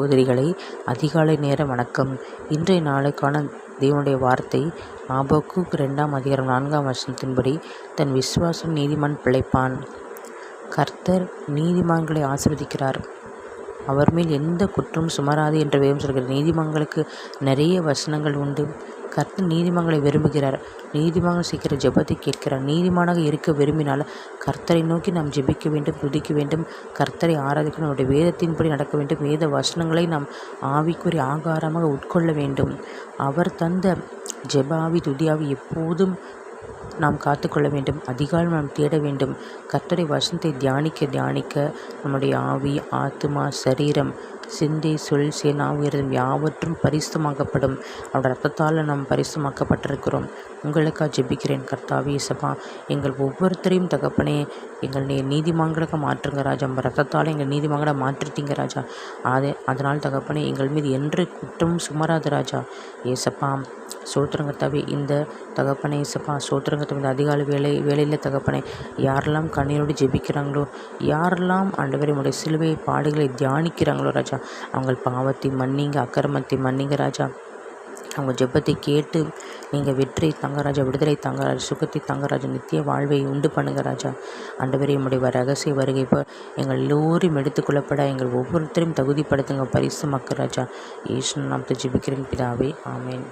சகோதரிகளை அதிகாலை நேர வணக்கம். இன்றைய நாளுக்கான தேவனுடைய வார்த்தை ஆபக்கூக் 2:4 தன் விசுவாசம் நீதிமான் பிழைப்பான். கர்த்தர் நீதிமான்களை ஆசீர்வதிக்கிறார். அவர் மேல் எந்த குற்றமும் சுமராது என்று வேதம் சொல்கிறது. நீதிமான்களுக்கு நிறைய வசனங்கள் உண்டு. கர்த்தர் நீதிமான்களை விரும்புகிறார். நீதிமான்கள் சீக்கிரம் ஜெபத்தை கேட்கிறார். நீதிமானாக இருக்க விரும்பினால் கர்த்தரை நோக்கி நாம் ஜெபிக்க வேண்டும், துதிக்க வேண்டும், கர்த்தரை ஆராதிக்க நம்முடைய வேதத்தின்படி நடக்க வேண்டும். வேத வசனங்களை நாம் ஆவிக்குரிய ஆகாரமாக உட்கொள்ள வேண்டும். அவர் தந்த ஜெப ஆவி, துதி ஆவி எப்போதும் நாம் காத்துக்கொள்ள வேண்டும். அதிகாலம் நாம் தேட வேண்டும். கர்த்தருடைய வசனத்தை தியானிக்க நம்முடைய ஆவி, ஆத்துமா, சரீரம், சிந்தை, சொல், செயல், நாவு யாவற்றும் பரிசுத்தமாக்கப்படும். அவருடைய ரத்தத்தால் நாம் பரிசுத்தமாக்கப்பட்டிருக்கிறோம். உங்களுக்காக ஜெபிக்கிறேன். கர்த்தாவே இயேசுப்பா, எங்கள் ஒவ்வொருத்தரையும் தகப்பனே எங்கள் நீதிமான்களாக மாற்றுங்க ராஜா. நம்ம ரத்தத்தால் எங்கள் நீதிமான்களை மாற்றிட்டீங்க ராஜா. அதனால் தகப்பனே எங்கள் மீது என்று குற்றமும் சுமராது ராஜா. ஏசப்பா சோத்திரம் கர்த்தாவே. இந்த தகப்பனே இயேசுப்பா சோத்திரம் கர்த்தாவே. இந்த அதிகாலை வேலையில் தகப்பனே யாரெல்லாம் கண்ணீரோடு ஜெபிக்கிறாங்களோ, யாரெல்லாம் ஆண்டவரே உடைய சிலுவை பாடுகளை தியானிக்கிறாங்களோ ராஜா, அவங்க பாவத்தை மன்னிங்க, அக்கிரமத்தை மன்னிங்க ராஜா. அவங்க ஜெபத்தை கேட்டு நீங்கள் வெற்றி தாங்க ராஜா, விடுதலை தாங்க ராஜா, சுகத்தை தாங்க ராஜா, நித்திய வாழ்வை உண்டு பண்ணுங்க ராஜா. ஆண்டவரே உம்முடைய ரகசிய வருகை இப்போ எங்கள் எல்லோரையும் எடுத்துக்கொள்ளப்பட எங்கள் ஒவ்வொருத்தரையும் தகுதிப்படுத்துங்க, பரிசுமாக்க ராஜா. இயேசு நாமத்தை ஜெபிக்கிறேன் பிதாவே, ஆமென்.